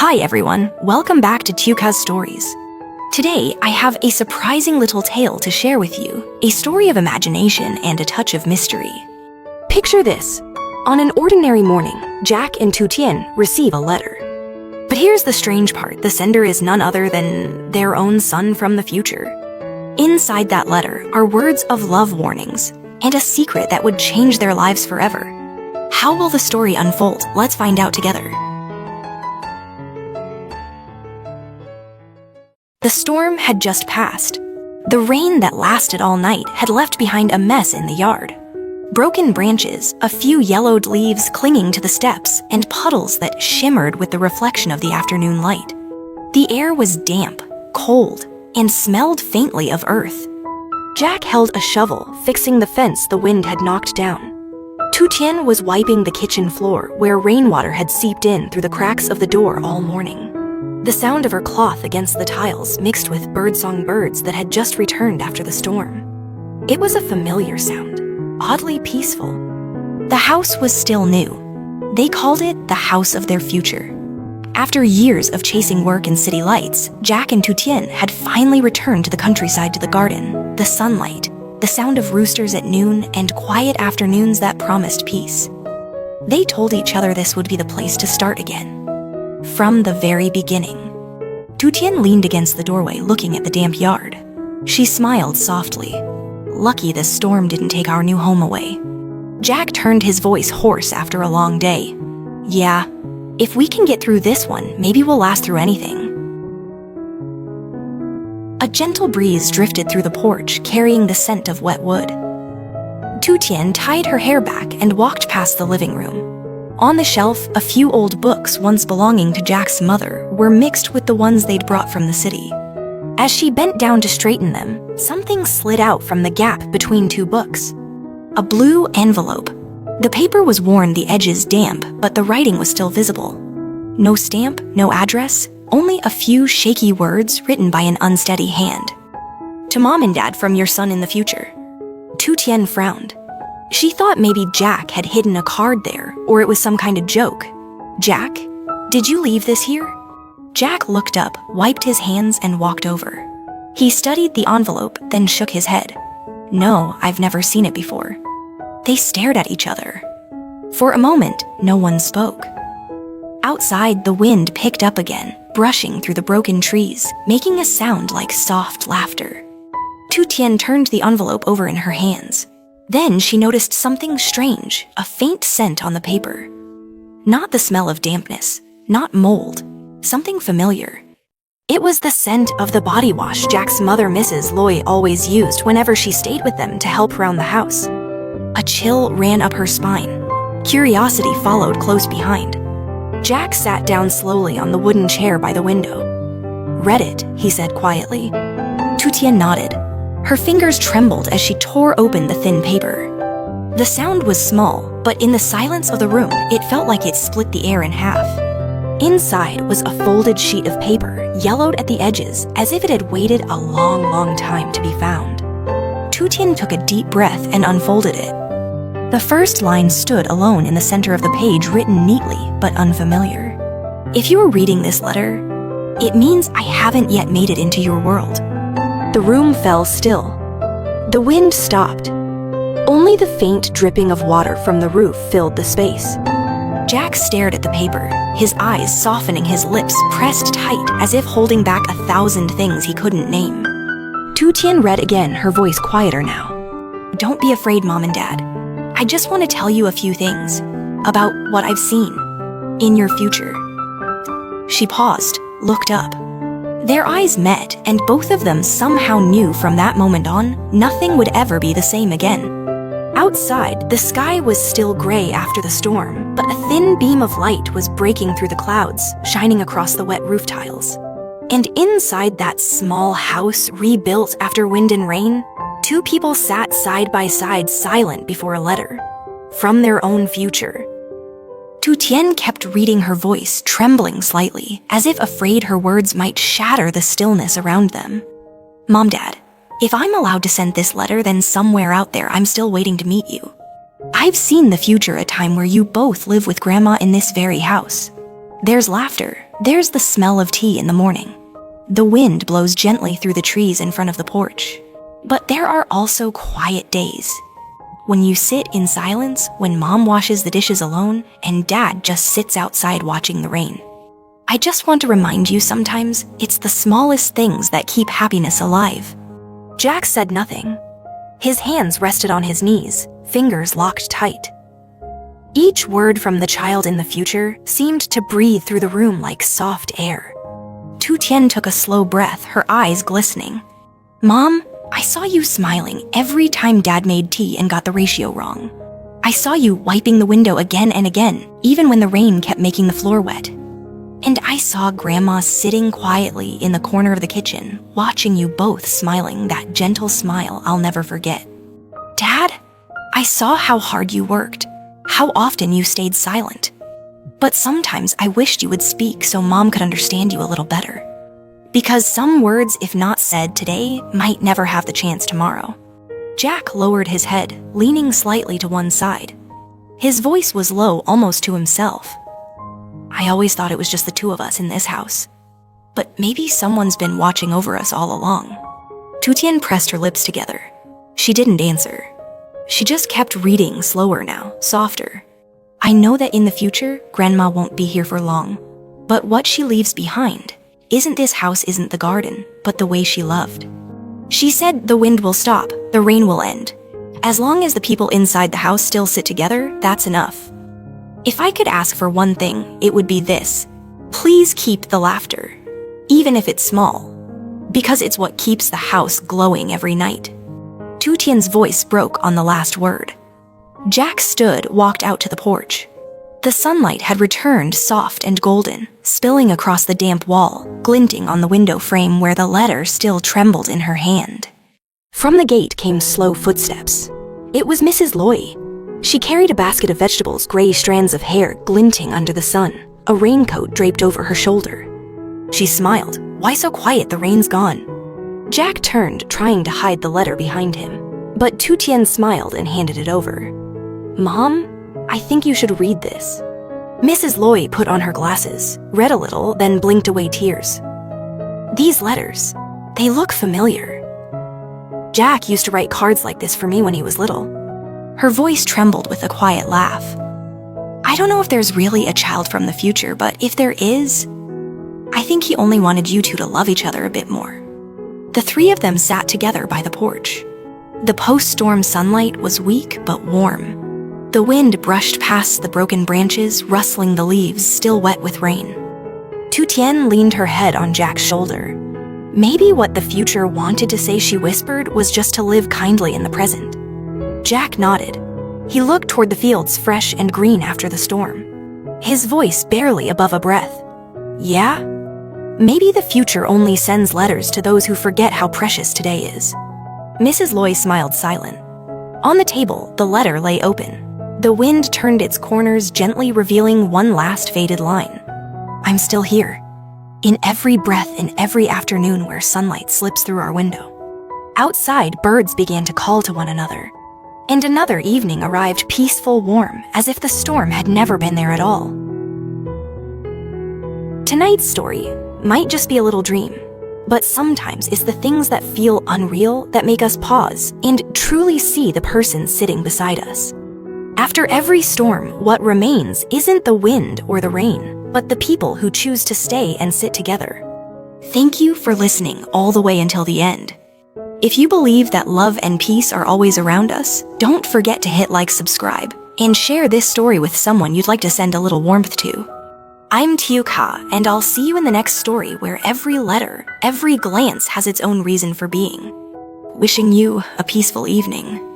Hi everyone, welcome back to Tuka's Stories. Today, I have a surprising little tale to share with you, a story of imagination and a touch of mystery. Picture this. On an ordinary morning, Jack and Tien receive a letter. But here's the strange part, the sender is none other than their own son from the future. Inside that letter are words of love warnings and a secret that would change their lives forever. How will the story unfold? Let's find out together. The storm had just passed. The rain that lasted all night had left behind a mess in the yard. Broken branches, a few yellowed leaves clinging to the steps, and puddles that shimmered with the reflection of the afternoon light. The air was damp, cold, and smelled faintly of earth. Jack held a shovel, fixing the fence the wind had knocked down. Tien was wiping the kitchen floor, where rainwater had seeped in through the cracks of the door all morning. The sound of her cloth against the tiles mixed with birdsong birds that had just returned after the storm. It was a familiar sound, oddly peaceful. The house was still new. They called it the house of their future. After years of chasing work and city lights, Jack and Tien had finally returned to the countryside, to the garden, the sunlight, the sound of roosters at noon, and quiet afternoons that promised peace. They told each other this would be the place to start again. From the very beginning. Tien leaned against the doorway, looking at the damp yard. She smiled softly. Lucky this storm didn't take our new home away. Jack turned his voice hoarse after a long day. Yeah, if we can get through this one, maybe we'll last through anything. A gentle breeze drifted through the porch, carrying the scent of wet wood. Tien tied her hair back and walked past the living room. On the shelf, a few old books once belonging to Jack's mother were mixed with the ones they'd brought from the city. As she bent down to straighten them, something slid out from the gap between two books. A blue envelope. The paper was worn, the edges damp, but the writing was still visible. No stamp, no address, only a few shaky words written by an unsteady hand. To Mom and Dad from your son in the future. Tien frowned. She thought maybe Jack had hidden a card there, or it was some kind of joke. Jack, did you leave this here? Jack looked up, wiped his hands, and walked over. He studied the envelope, then shook his head. No, I've never seen it before. They stared at each other. For a moment, no one spoke. Outside, the wind picked up again, brushing through the broken trees, making a sound like soft laughter. Tien turned the envelope over in her hands. Then she noticed something strange, a faint scent on the paper. Not the smell of dampness, not mold, something familiar. It was the scent of the body wash Jack's mother, Mrs. Loy, always used whenever she stayed with them to help around the house. A chill ran up her spine. Curiosity followed close behind. Jack sat down slowly on the wooden chair by the window. "Read it," he said quietly. Tien nodded. Her fingers trembled as she tore open the thin paper. The sound was small, but in the silence of the room, it felt like it split the air in half. Inside was a folded sheet of paper, yellowed at the edges, as if it had waited a long, long time to be found. Tien took a deep breath and unfolded it. The first line stood alone in the center of the page, written neatly but unfamiliar. If you are reading this letter, it means I haven't yet made it into your world. The room fell still. The wind stopped. Only the faint dripping of water from the roof filled the space. Jack stared at the paper, his eyes softening, his lips pressed tight as if holding back 1,000 things he couldn't name. Tien read again, her voice quieter now. "Don't be afraid, Mom and Dad. I just want to tell you a few things about what I've seen in your future." She paused, looked up. Their eyes met, and both of them somehow knew from that moment on, nothing would ever be the same again. Outside, the sky was still gray after the storm, but a thin beam of light was breaking through the clouds, shining across the wet roof tiles. And inside that small house, rebuilt after wind and rain, two people sat side by side, silent before a letter. From their own future. Tien kept reading, her voice trembling slightly, as if afraid her words might shatter the stillness around them. "Mom, Dad, if I'm allowed to send this letter, then somewhere out there I'm still waiting to meet you. I've seen the future, a time where you both live with Grandma in this very house. There's laughter. There's the smell of tea in the morning. The wind blows gently through the trees in front of the porch. But there are also quiet days. When you sit in silence, when Mom washes the dishes alone, and Dad just sits outside watching the rain. I just want to remind you sometimes, it's the smallest things that keep happiness alive. Jack said nothing. His hands rested on his knees, fingers locked tight. Each word from the child in the future seemed to breathe through the room like soft air. Tien took a slow breath, her eyes glistening. Mom, I saw you smiling every time Dad made tea and got the ratio wrong. I saw you wiping the window again and again, even when the rain kept making the floor wet. And I saw Grandma sitting quietly in the corner of the kitchen, watching you both smiling, that gentle smile I'll never forget. Dad, I saw how hard you worked, how often you stayed silent. But sometimes I wished you would speak so Mom could understand you a little better. Because some words, if not said today, might never have the chance tomorrow. Jack lowered his head, leaning slightly to one side. His voice was low, almost to himself. I always thought it was just the two of us in this house. But maybe someone's been watching over us all along. Tien pressed her lips together. She didn't answer. She just kept reading, slower now, softer. I know that in the future, Grandma won't be here for long. But what she leaves behind isn't this house, isn't the garden, but the way she loved. She said the wind will stop, the rain will end. As long as the people inside the house still sit together, that's enough. If I could ask for one thing, it would be this. Please keep the laughter, even if it's small, because it's what keeps the house glowing every night. Tien's voice broke on the last word. Jack stood, walked out to the porch. The sunlight had returned soft and golden, spilling across the damp wall, glinting on the window frame where the letter still trembled in her hand. From the gate came slow footsteps. It was Mrs. Loy. She carried a basket of vegetables, gray strands of hair glinting under the sun, a raincoat draped over her shoulder. She smiled. Why so quiet? The rain's gone. Jack turned, trying to hide the letter behind him. But Tien smiled and handed it over. Mom, I think you should read this. Mrs. Loy put on her glasses, read a little, then blinked away tears. These letters, they look familiar. Jack used to write cards like this for me when he was little. Her voice trembled with a quiet laugh. I don't know if there's really a child from the future, but if there is, I think he only wanted you two to love each other a bit more. The three of them sat together by the porch. The post-storm sunlight was weak but warm. The wind brushed past the broken branches, rustling the leaves still wet with rain. Tien leaned her head on Jack's shoulder. Maybe what the future wanted to say, she whispered, was just to live kindly in the present. Jack nodded. He looked toward the fields, fresh and green after the storm. His voice barely above a breath. Yeah? Maybe the future only sends letters to those who forget how precious today is. Mrs. Loy smiled, silent. On the table, the letter lay open. The wind turned its corners, gently revealing one last faded line. I'm still here. In every breath, in every afternoon where sunlight slips through our window. Outside, birds began to call to one another. And another evening arrived, peaceful, warm, as if the storm had never been there at all. Tonight's story might just be a little dream, but sometimes it's the things that feel unreal that make us pause and truly see the person sitting beside us. After every storm, what remains isn't the wind or the rain, but the people who choose to stay and sit together. Thank you for listening all the way until the end. If you believe that love and peace are always around us, don't forget to hit like, subscribe, and share this story with someone you'd like to send a little warmth to. I'm Tien, and I'll see you in the next story where every letter, every glance has its own reason for being. Wishing you a peaceful evening.